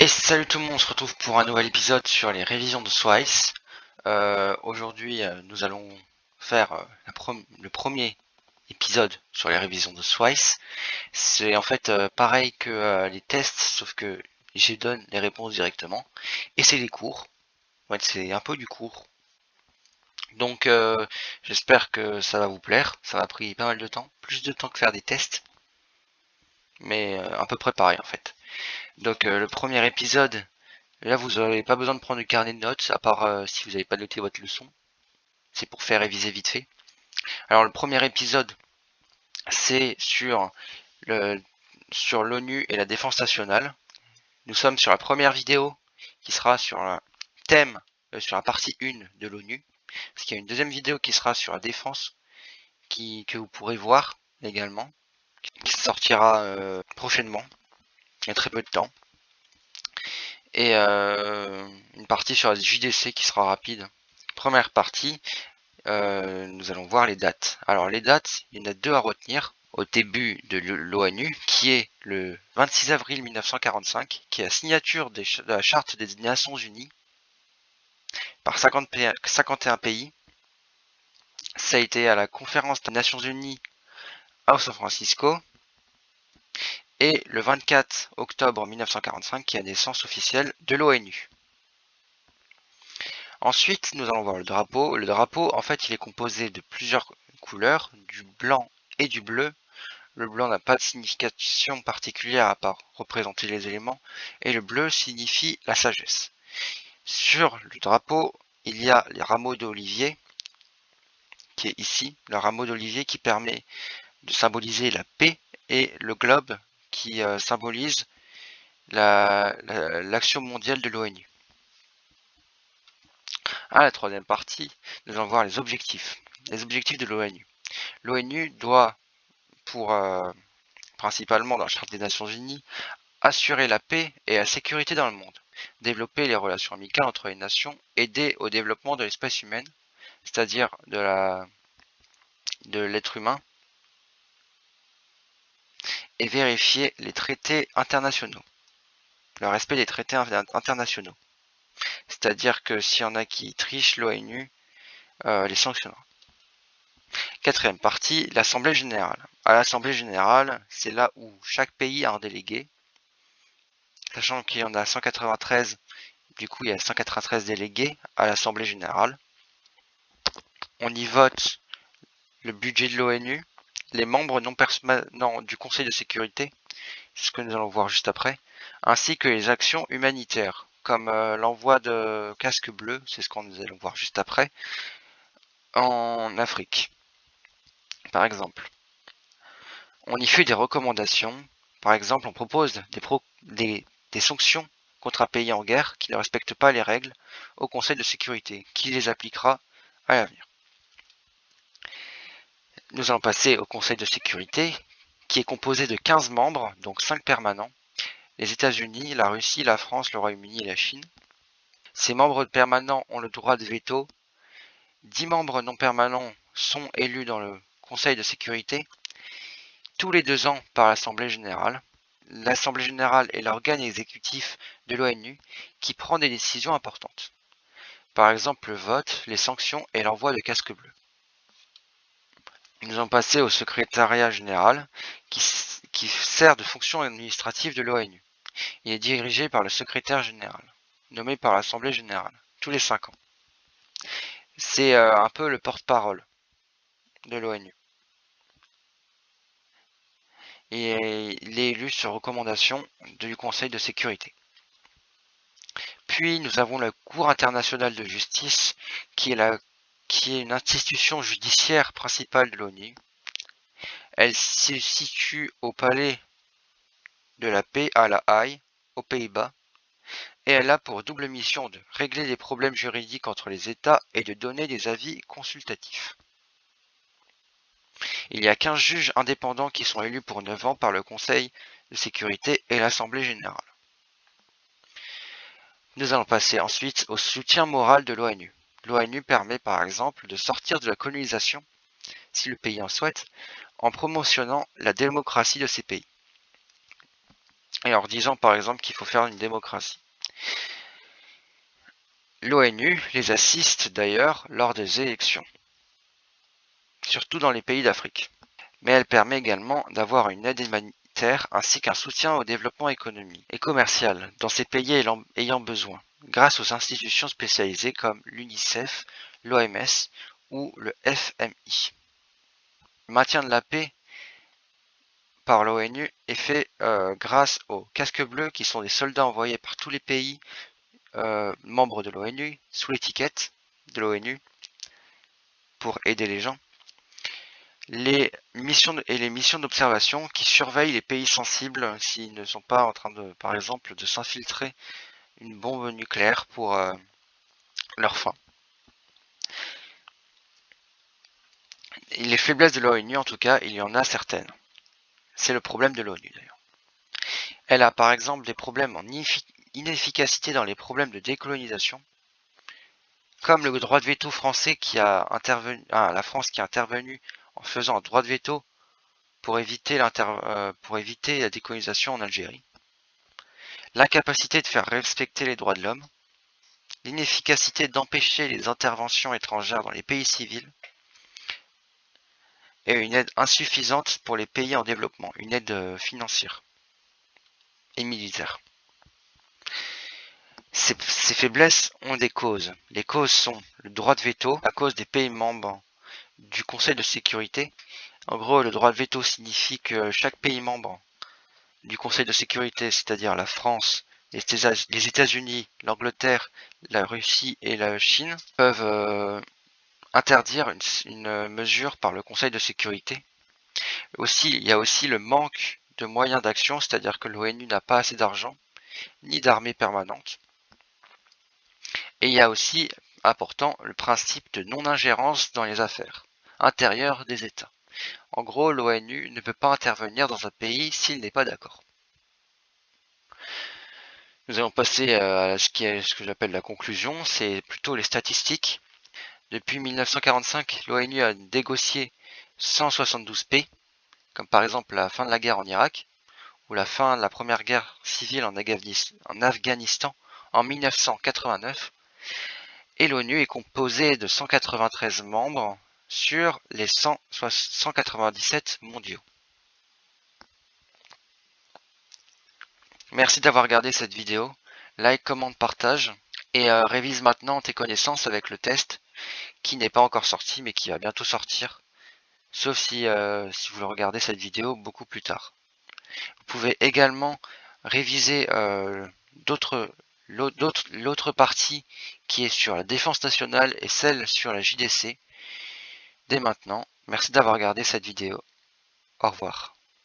Et salut tout le monde, on se retrouve pour un nouvel épisode sur les révisions de Swice. Aujourd'hui, nous allons faire le premier épisode sur les révisions de Swice. C'est en fait pareil que les tests, sauf que je donne les réponses directement. Et c'est les cours. Ouais, c'est un peu du cours. Donc j'espère que ça va vous plaire. Ça m'a pris pas mal de temps, plus de temps que faire des tests, mais à peu près pareil en fait. Donc le premier épisode. Là, vous n'avez pas besoin de prendre du carnet de notes, à part si vous n'avez pas noté votre leçon. C'est pour faire réviser vite fait. Alors, le premier épisode, c'est le, sur l'ONU et la défense nationale. Nous sommes sur la première vidéo qui sera sur le thème, sur la partie 1 de l'ONU. Parce qu'il y a une deuxième vidéo qui sera sur la défense, que vous pourrez voir également, qui sortira prochainement. Il y a très peu de temps. Et une partie sur la JDC qui sera rapide. Première partie, nous allons voir les dates. Alors les dates, il y en a deux à retenir. Au début de l'ONU, qui est le 26 avril 1945, qui est la signature de la charte des Nations Unies par 51 pays. Ça a été à la conférence des Nations Unies à San Francisco. Et le 24 octobre 1945, qui est la naissance officielle de l'ONU. Ensuite, nous allons voir le drapeau. Le drapeau, en fait, il est composé de plusieurs couleurs, du blanc et du bleu. Le blanc n'a pas de signification particulière à part représenter les éléments, et le bleu signifie la sagesse. Sur le drapeau, il y a les rameaux d'olivier, qui est ici, le rameau d'olivier qui permet de symboliser la paix, et le globe qui symbolise l'action mondiale de l'ONU. À la troisième partie, nous allons voir les objectifs. Les objectifs de l'ONU. L'ONU doit, principalement dans la Charte des Nations Unies, assurer la paix et la sécurité dans le monde, développer les relations amicales entre les nations, aider au développement de l'espèce humaine, c'est-à-dire de l'être humain, et vérifier les traités internationaux, le respect des traités internationaux. C'est-à-dire que s'il y en a qui trichent, l'ONU les sanctionnera. Quatrième partie, l'Assemblée générale. À l'Assemblée générale, c'est là où chaque pays a un délégué, sachant qu'il y en a 193, du coup il y a 193 délégués à l'Assemblée générale. On y vote le budget de l'ONU, les membres non permanents du Conseil de sécurité, c'est ce que nous allons voir juste après, ainsi que les actions humanitaires, comme l'envoi de casques bleus, c'est ce qu'on nous allons voir juste après, en Afrique, par exemple. On y fait des recommandations, par exemple on propose des sanctions contre un pays en guerre qui ne respecte pas les règles au Conseil de sécurité, qui les appliquera à l'avenir. Nous allons passer au Conseil de sécurité, qui est composé de 15 membres, donc 5 permanents, les États-Unis, la Russie, la France, le Royaume-Uni et la Chine. Ces membres permanents ont le droit de veto. 10 membres non permanents sont élus dans le Conseil de sécurité tous les 2 ans par l'Assemblée générale. L'Assemblée générale est l'organe exécutif de l'ONU qui prend des décisions importantes. Par exemple le vote, les sanctions et l'envoi de casques bleus. Nous allons passer au secrétariat général qui sert de fonction administrative de l'ONU. Il est dirigé par le secrétaire général, nommé par l'Assemblée générale, tous les 5 ans. C'est un peu le porte-parole de l'ONU. Et il est élu sur recommandation du Conseil de sécurité. Puis nous avons la Cour internationale de justice, qui est une institution judiciaire principale de l'ONU. Elle se situe au Palais de la Paix à La Haye, aux Pays-Bas, et elle a pour double mission de régler les problèmes juridiques entre les États et de donner des avis consultatifs. Il y a 15 juges indépendants qui sont élus pour 9 ans par le Conseil de sécurité et l'Assemblée générale. Nous allons passer ensuite au soutien moral de l'ONU. L'ONU permet par exemple de sortir de la colonisation, si le pays en souhaite, en promotionnant la démocratie de ces pays. et en leur disant par exemple qu'il faut faire une démocratie. L'ONU les assiste d'ailleurs lors des élections, surtout dans les pays d'Afrique. Mais elle permet également d'avoir une aide humanitaire ainsi qu'un soutien au développement économique et commercial dans ces pays ayant besoin, grâce aux institutions spécialisées comme l'UNICEF, l'OMS ou le FMI. Le maintien de la paix par l'ONU est fait grâce aux casques bleus qui sont des soldats envoyés par tous les pays membres de l'ONU sous l'étiquette de l'ONU pour aider les gens. Les missions d'observation qui surveillent les pays sensibles s'ils ne sont pas en train de, par exemple, de s'infiltrer une bombe nucléaire pour leur fin. Et les faiblesses de l'ONU, en tout cas, il y en a certaines. C'est le problème de l'ONU d'ailleurs. Elle a par exemple des problèmes en inefficacité dans les problèmes de décolonisation, comme le droit de veto français qui a intervenu, la France qui a intervenu en faisant un droit de veto pour éviter la décolonisation en Algérie. L'incapacité de faire respecter les droits de l'homme, l'inefficacité d'empêcher les interventions étrangères dans les pays civils, et une aide insuffisante pour les pays en développement, une aide financière et militaire. Ces faiblesses ont des causes. Les causes sont le droit de veto à cause des pays membres du Conseil de sécurité. En gros, le droit de veto signifie que chaque pays membre du Conseil de sécurité, c'est-à-dire la France, les États-Unis, l'Angleterre, la Russie et la Chine, peuvent interdire une mesure par le Conseil de sécurité. Il y a aussi le manque de moyens d'action, c'est-à-dire que l'ONU n'a pas assez d'argent, ni d'armée permanente. Et il y a aussi, important, le principe de non-ingérence dans les affaires intérieures des États. En gros, l'ONU ne peut pas intervenir dans un pays s'il n'est pas d'accord. Nous allons passer à ce que j'appelle la conclusion, c'est plutôt les statistiques. Depuis 1945, l'ONU a négocié 172 paix, comme par exemple la fin de la guerre en Irak, ou la fin de la première guerre civile en Afghanistan en 1989, et l'ONU est composée de 193 membres sur les 197 mondiaux. Merci d'avoir regardé cette vidéo, like, commente, partage, et révise maintenant tes connaissances avec le test qui n'est pas encore sorti mais qui va bientôt sortir, sauf si vous le regardez cette vidéo beaucoup plus tard. Vous pouvez également réviser l'autre partie qui est sur la défense nationale et celle sur la JDC dès maintenant. Merci d'avoir regardé cette vidéo. Au revoir.